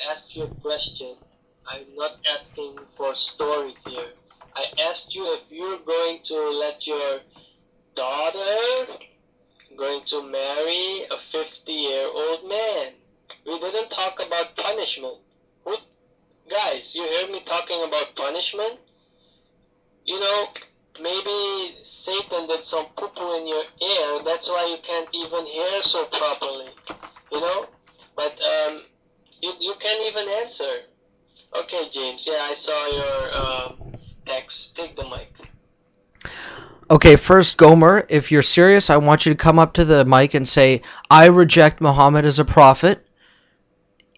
asked you a question. I'm not asking for stories here. I asked you if you're going to let your daughter going to marry a 50-year-old man. We didn't talk about punishment. Who, guys, you hear me talking about punishment? You know, maybe Satan did some poo-poo in your ear. That's why you can't even hear so properly. You know? But you can't even answer. Okay, James. Yeah, I saw your text. Take the mic. Okay, first, Gomer, if you're serious, I want you to come up to the mic and say, I reject Muhammad as a prophet.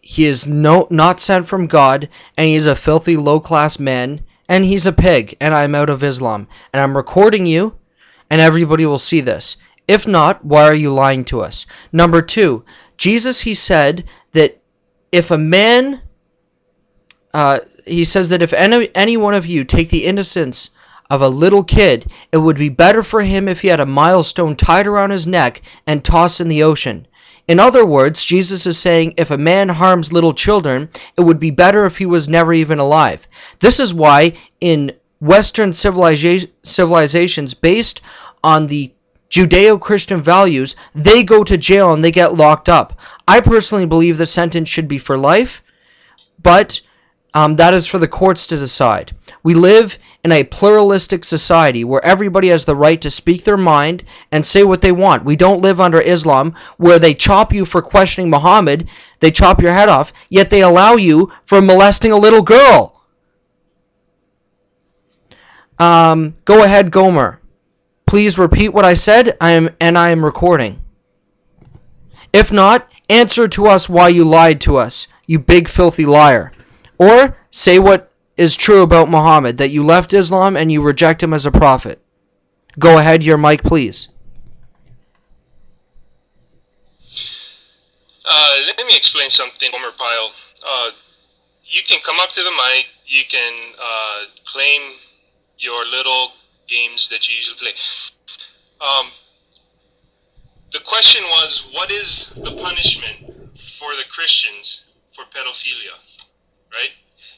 He is not sent from God, and he is a filthy, low-class man, and he's a pig, and I'm out of Islam. And I'm recording you, and everybody will see this. If not, why are you lying to us? Number 2, Jesus, he said that if a man, he says that if any one of you take the innocence of a little kid, it would be better for him if he had a milestone tied around his neck and tossed in the ocean. In other words, Jesus is saying if a man harms little children, it would be better if he was never even alive. This is why in Western civilizations based on the Judeo-Christian values, they go to jail and they get locked up. I personally believe the sentence should be for life, but that is for the courts to decide. We live in a pluralistic society where everybody has the right to speak their mind and say what they want. We don't live under Islam where they chop you for questioning Muhammad, they chop your head off, yet they allow you for molesting a little girl. Go ahead, Gomer. Please repeat what I said, I am recording. If not, answer to us why you lied to us, you big filthy liar. Or say what is true about Muhammad, that you left Islam and you reject him as a prophet. Go ahead, your mic, please. Let me explain something, Homer Pyle. You can come up to the mic, you can claim your little games that you usually play. The question was, what is the punishment for the Christians for pedophilia? Right?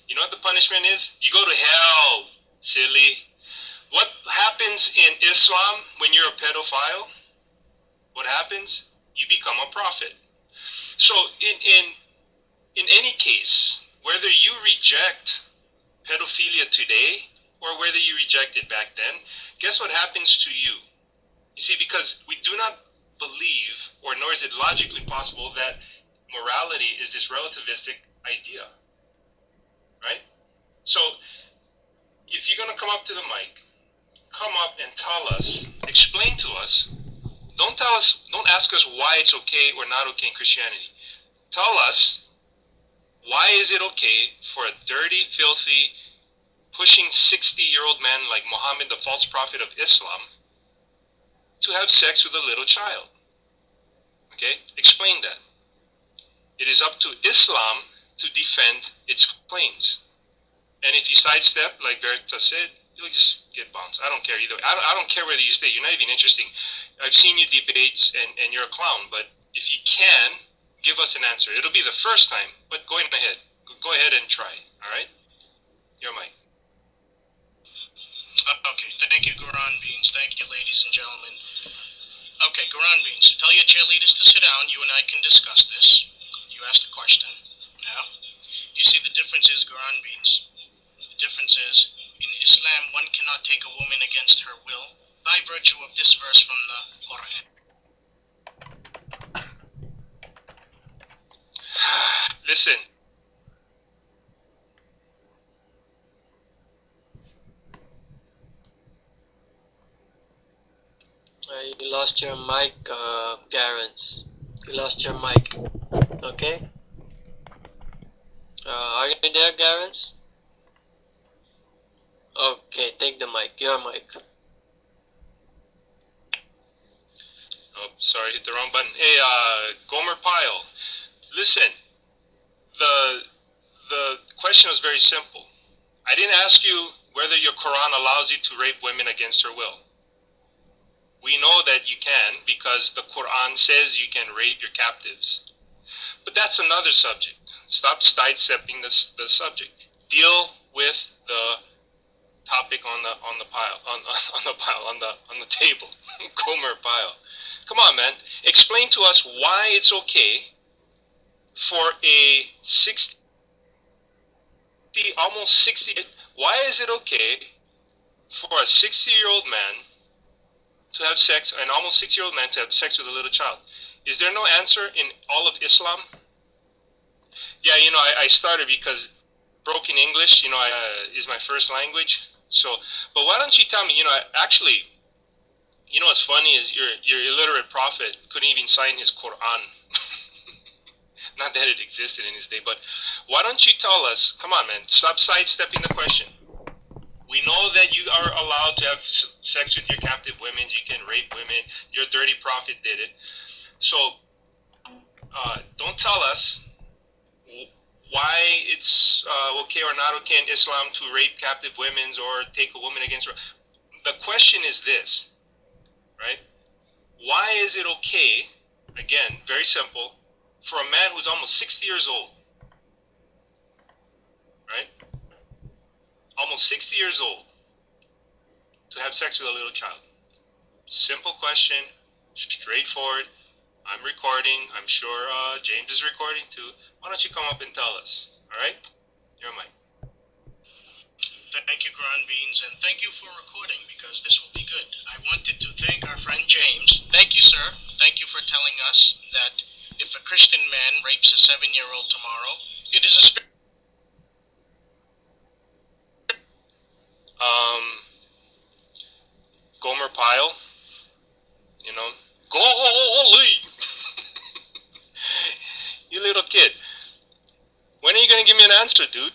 You know what the punishment is? You go to hell, silly. What happens in Islam when you're a pedophile? What happens? You become a prophet. So in any case, whether you reject pedophilia today or whether you reject it back then, guess what happens to you? You see, because we do not believe, or nor is it logically possible, that morality is this relativistic idea. Right? So, if you're going to come up to the mic, come up and tell us, explain to us, don't ask us why it's okay or not okay in Christianity. Tell us, why is it okay for a dirty, filthy, pushing 60-year-old man like Muhammad, the false prophet of Islam, to have sex with a little child? Okay? Explain that. It is up to Islam to defend its claims. And if you sidestep, like Bertha said, you'll just get bounced. I don't care either. I don't care whether you stay. You're not even interesting. I've seen you debates, and you're a clown. But if you can, give us an answer. It'll be the first time, but go ahead. Go ahead and try. All right? Your mic. Okay, thank you, Quran Beans. Thank you, ladies and gentlemen. Okay, Quran Beans, tell your cheerleaders to sit down. You and I can discuss this. You asked a question. Yeah? You see, the difference is, Quran Beans, the difference is, in Islam, one cannot take a woman against her will by virtue of this verse from the Quran. Listen. You lost your mic, Garance. You lost your mic. Okay? Are you there, Garance? Okay, take the mic. Your mic. Oh, sorry, hit the wrong button. Hey, Gomer Pyle. Listen, the question was very simple. I didn't ask you whether your Quran allows you to rape women against her will. We know that you can because the Quran says you can rape your captives. But that's another subject. Stop sidestepping the subject. Deal with the topic on the pile, on the table. Gomer pile. Come on, man. Explain to us why it's okay for a 60, almost 60. Why is it okay for a 60-year-old man to have sex, an almost 6-year-old man to have sex with a little child? Is there no answer in all of Islam? Yeah, I started because broken English, is my first language. So, but why don't you tell me, actually, what's funny is your illiterate prophet couldn't even sign his Quran. Not that it existed in his day, but why don't you tell us, come on, man, stop sidestepping the question. We know that you are allowed to have sex with your captive women, you can rape women, your dirty prophet did it. So, don't tell us why it's okay or not okay in Islam to rape captive women or take a woman against her. The question is this, right? Why is it okay, again, very simple, for a man who's almost 60 years old, right? Almost 60 years old, to have sex with a little child? Simple question, straightforward. I'm recording. I'm sure James is recording too. Why don't you come up and tell us? All right? You're mine. Thank you, Ground Beans, and thank you for recording, because this will be good. I wanted to thank our friend James. Thank you, sir. Thank you for telling us that if a Christian man rapes a 7-year-old tomorrow, it is a spirit. Gomer Pyle, golly, you little kid. When are you going to give me an answer, dude?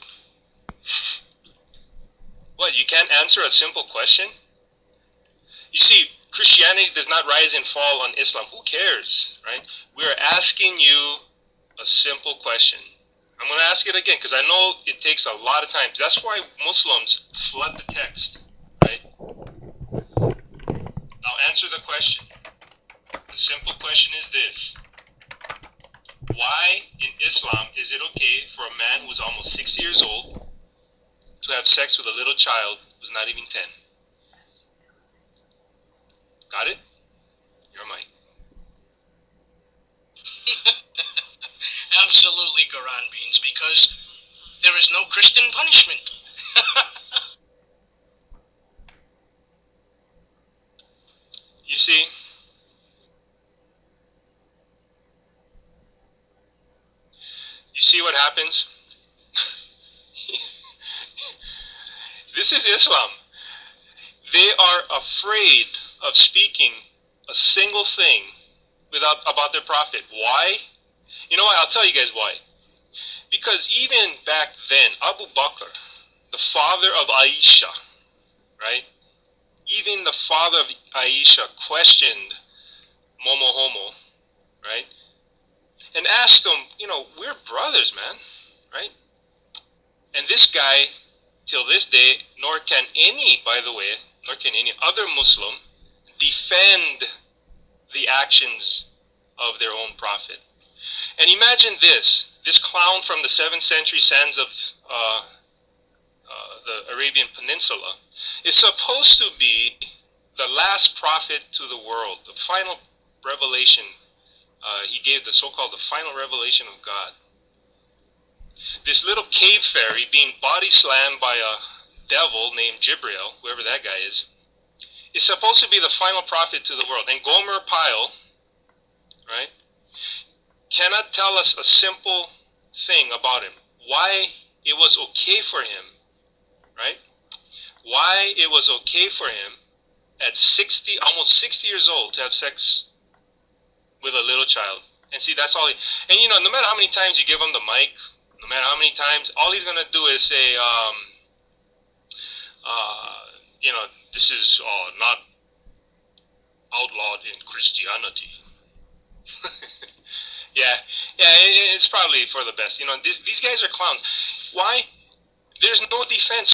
What, you can't answer a simple question? You see, Christianity does not rise and fall on Islam. Who cares, right? We are asking you a simple question. I'm going to ask it again because I know it takes a lot of time. That's why Muslims flood the text, right? Now answer the question. The simple question is this. Why in Islam is it okay for a man who's almost 60 years old to have sex with a little child who's not even 10? Got it? You're mine. Absolutely, Quran Beans, because there is no Christian punishment. You see, what happens? This is Islam. They are afraid of speaking a single thing about their prophet. Why? You know what? I'll tell you guys why. Because even back then, Abu Bakr, the father of Aisha, right? Even the father of Aisha questioned Momo Homo, right? And asked him, we're brothers, man, right? And this guy, till this day, nor can any other Muslim defend the actions of their own prophet. And imagine this clown from the 7th century sands of the Arabian Peninsula is supposed to be the last prophet to the world, the final revelation. He gave the so-called the final revelation of God. This little cave fairy being body slammed by a devil named Jibril, whoever that guy is supposed to be the final prophet to the world. And Gomer Pyle, right, cannot tell us a simple thing about him. Why it was okay for him, right? Why it was okay for him at 60, almost 60 years old to have sex with a little child. And see, that's all and no matter how many times you give him the mic, no matter how many times, all he's going to do is say, this is not outlawed in Christianity. Yeah, it's probably for the best. These guys are clowns. Why? There's no defense.